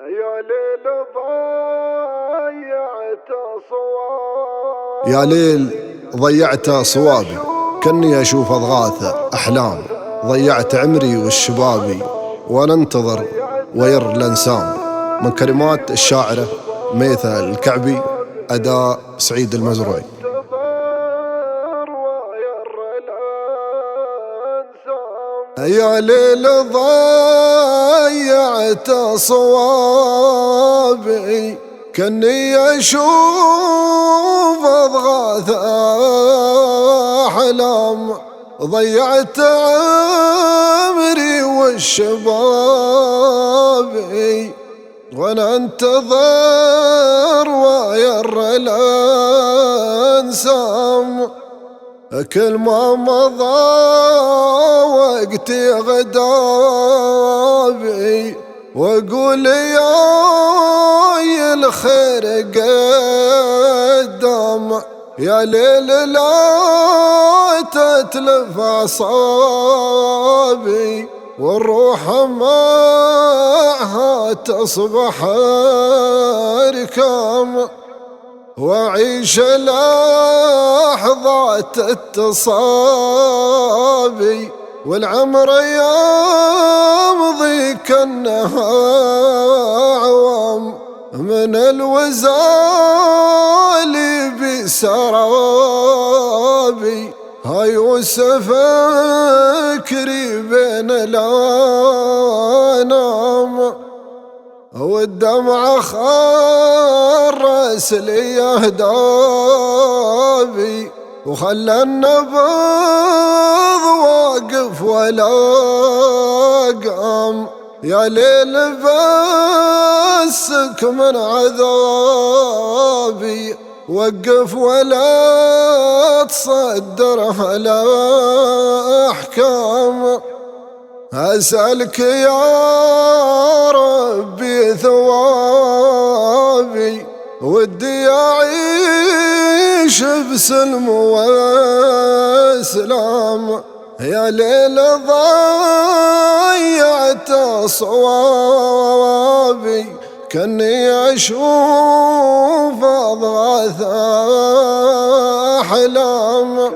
يا ليل ضيعت صوابي، يا ليل ضيعت صوابي، كني أشوف أضغاث أحلام. ضيعت عمري والشبابي وأنا انتظر وير الأنسام. من كلمات الشاعرة ميثا الكعبي، أداء سعيد المزروعي. يا ليل ضيعت صوابي، كني أشوف أضغاث أحلام. ضيعت عمري والشبابي وأنا انتظر وير الأنسام. كل ما مضى وقتي غدابي واقول يا الخير قدام. يا ليل لا تتلف أعصابي والروح معها تصبح ركام. وأعيش لحظات التصابي والعمر يمضي كأنها عوام. من الوزال بسرابي ها يوسف فكري بين الأنام. والدمع خرس لي أهدابي وخلى النبض واقف ولا قام. يا ليل بسك من عذابي وقف ولا تصدرها الأحكام. أسألك يا ربي ثوابي ودي أعيش بسلم وإسلام. يا ليل ضيعت صوابي كأني أشوف أضغاث أحلام.